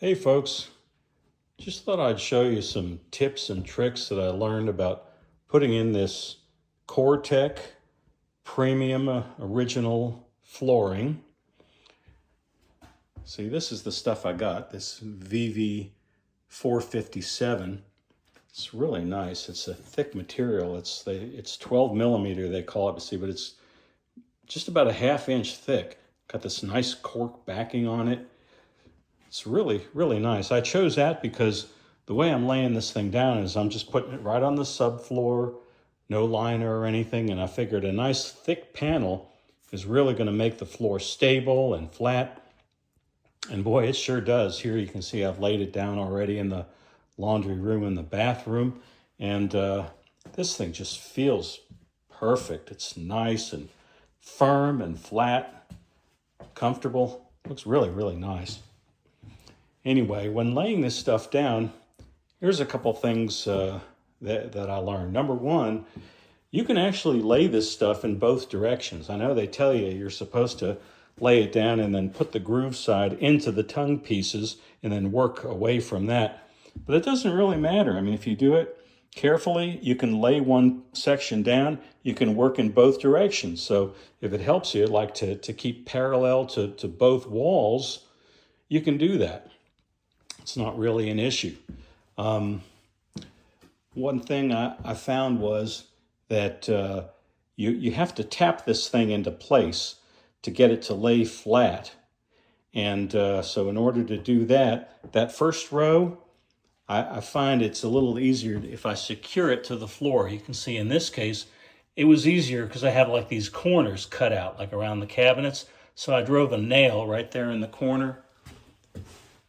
Hey folks, just thought I'd show you some tips and tricks that I learned about putting in this Coretec Premium Original flooring. See, this is the stuff I got, this VV457. It's really nice. It's a thick material. It's 12 millimeter, they call it, see, but it's just about a ½ inch thick. Got this nice cork backing on it. It's really, really nice. I chose that because the way I'm laying this thing down is I'm just putting it right on the subfloor, no liner or anything, and I figured a nice thick panel is really going to make the floor stable and flat. And boy, it sure does. Here you can see I've laid it down already in the laundry room and the bathroom, and this thing just feels perfect. It's nice and firm and flat, comfortable. Looks really, really nice. Anyway, when laying this stuff down, here's a couple things that I learned. Number one, you can actually lay this stuff in both directions. I know they tell you you're supposed to lay it down and then put the groove side into the tongue pieces and then work away from that. But it doesn't really matter. I mean, if you do it carefully, you can lay one section down, you can work in both directions. So if it helps you, like to keep parallel to both walls, you can do that. It's not really an issue. One thing I found was that you have to tap this thing into place to get it to lay flat. And so in order to do that, that first row, I find it's a little easier if I secure it to the floor. You can see in this case, it was easier because I have like these corners cut out, like around the cabinets. So I drove a nail right there in the corner.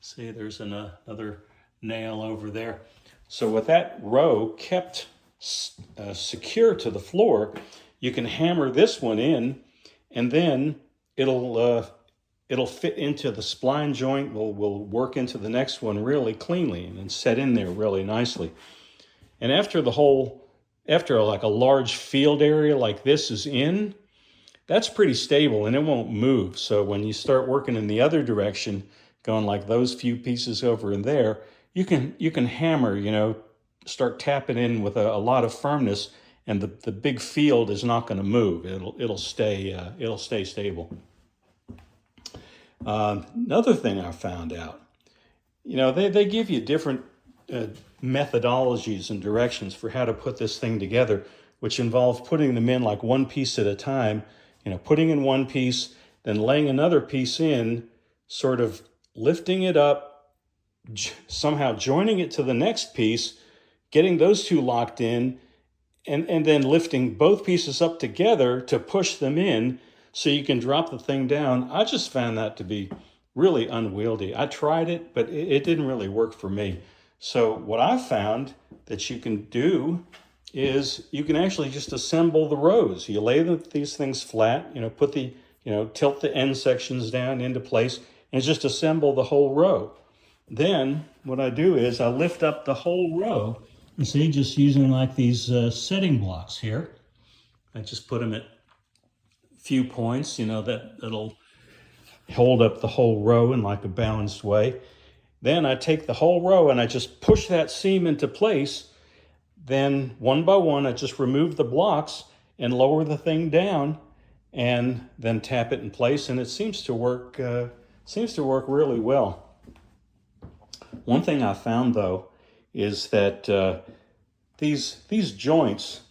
See, there's another nail over there. So with that row kept secure to the floor, you can hammer this one in, and then it'll fit into the spline joint, will work into the next one really cleanly and then set in there really nicely. And after like a large field area like this is in, that's pretty stable and it won't move. So when you start working in the other direction, going like those few pieces over in there, you can hammer, start tapping in with a lot of firmness, and the big field is not going to move. It'll stay stable. Another thing I found out, they give you different methodologies and directions for how to put this thing together, which involve putting them in like one piece at a time, putting in one piece, then laying another piece in, sort of lifting it up, somehow joining it to the next piece, getting those two locked in, and then lifting both pieces up together to push them in so you can drop the thing down. I just found that to be really unwieldy. I tried it, but it didn't really work for me. So what I found that you can do is you can actually just assemble the rows. You lay these things flat, tilt the end sections down into place, and just assemble the whole row. Then what I do is I lift up the whole row. You see, just using like these setting blocks here. I just put them at a few points, that'll hold up the whole row in like a balanced way. Then I take the whole row and I just push that seam into place. Then one by one, I just remove the blocks and lower the thing down and then tap it in place, and it seems to work really well. One thing I found though is that these joints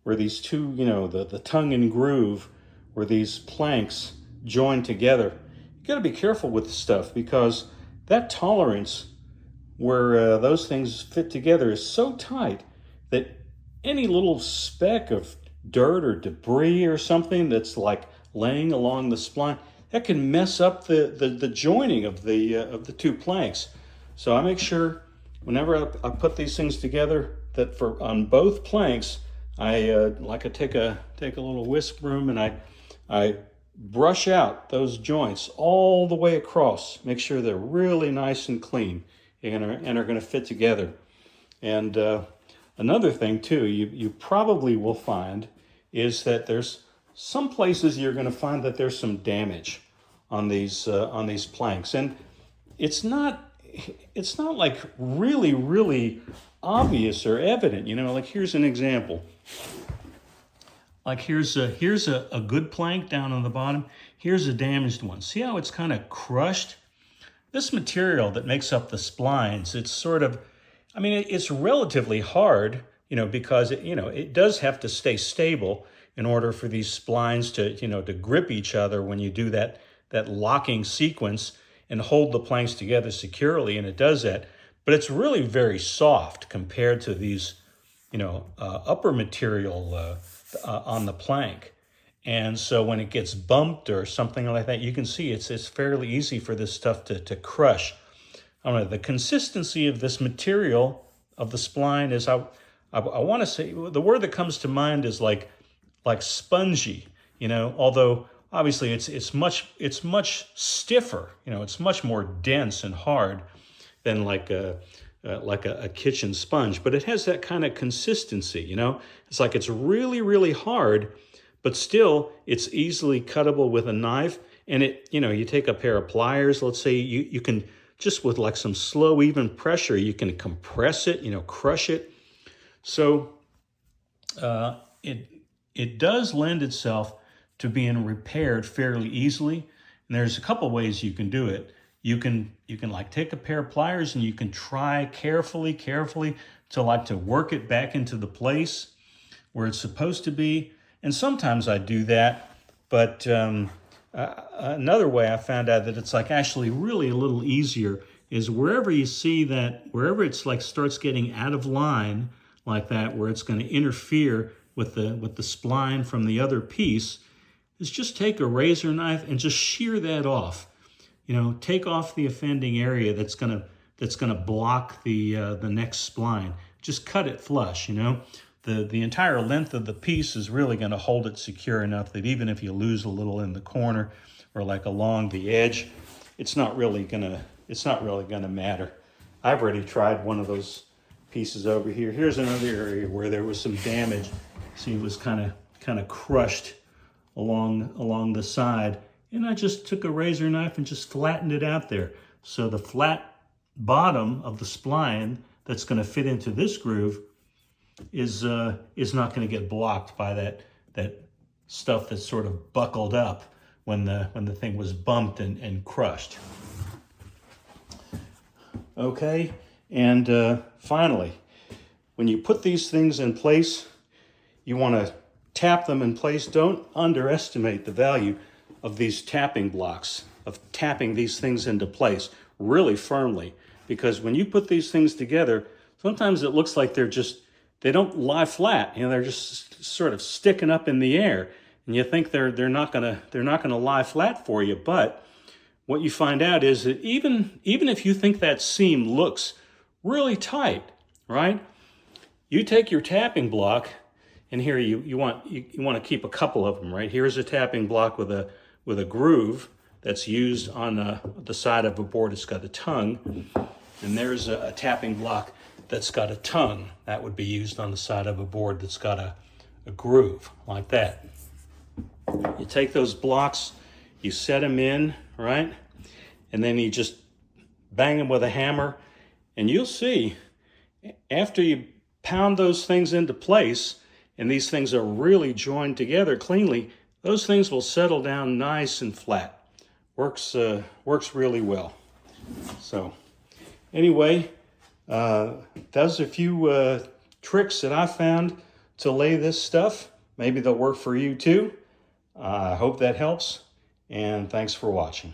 where these two, the tongue and groove, where these planks join together, you got to be careful with this stuff because that tolerance where those things fit together is so tight that any little speck of dirt or debris or something that's like laying along the spline, that can mess up the joining of the two planks. So I make sure whenever I put these things together that on both planks, I take a little whisk broom and I brush out those joints all the way across. Make sure they're really nice and clean and are going to fit together. And another thing too, you probably will find is that there's some places you're going to find that there's some damage on these planks, and it's not it's not like really obvious or evident, you know. Like here's an example. Like here's a good plank down on the bottom. Here's a damaged one. See how it's kind of crushed? This material that makes up the splines, it's sort of, I mean, it's relatively hard, you know, because it does have to stay stable in order for these splines to, to grip each other when you do that locking sequence and hold the planks together securely, and it does that. But it's really very soft compared to these, upper material on the plank. And so when it gets bumped or something like that, you can see it's fairly easy for this stuff to crush. I don't know, the consistency of this material, of the spline, is, I want to say, the word that comes to mind is like spongy, although obviously it's much stiffer, it's much more dense and hard than like a kitchen sponge, but it has that kind of consistency, It's like it's really hard, but still it's easily cuttable with a knife. And you take a pair of pliers, let's say, you can, just with like some slow, even pressure, you can compress it, crush it. So it does lend itself to being repaired fairly easily. And there's a couple ways you can do it. You can like take a pair of pliers and you can try carefully to work it back into the place where it's supposed to be. And sometimes I do that, but another way I found out that it's like actually really a little easier is wherever you see that, wherever it's like starts getting out of line like that, where it's going to interfere with the spline from the other piece, is just take a razor knife and just shear that off. Take off the offending area that's gonna block the next spline. Just cut it flush. The entire length of the piece is really going to hold it secure enough that even if you lose a little in the corner or like along the edge, it's not really gonna matter. I've already tried one of those pieces over here. Here's another area where there was some damage. See, it was kind of crushed along the side, and I just took a razor knife and just flattened it out there. So the flat bottom of the spline that's going to fit into this groove is not going to get blocked by that stuff that's sort of buckled up when the thing was bumped and crushed. Okay, and finally, when you put these things in place, you want to tap them in place. Don't underestimate the value of these tapping blocks, of tapping these things into place really firmly. Because when you put these things together, sometimes it looks like they don't lie flat. They're just sort of sticking up in the air, and you think they're not gonna lie flat for you. But what you find out is that even if you think that seam looks really tight, right? You take your tapping block, and here you want to keep a couple of them, right? Here's a tapping block with a groove that's used on the side of a board. It's got a tongue, and there's a tapping block that's got a tongue that would be used on the side of a board that's got a groove like that. You take those blocks, you set them in, right? And then you just bang them with a hammer, and you'll see after you pound those things into place and these things are really joined together cleanly, those things will settle down nice and flat. Works really well. So anyway, those are a few tricks that I found to lay this stuff. Maybe they'll work for you too. I hope that helps, and thanks for watching.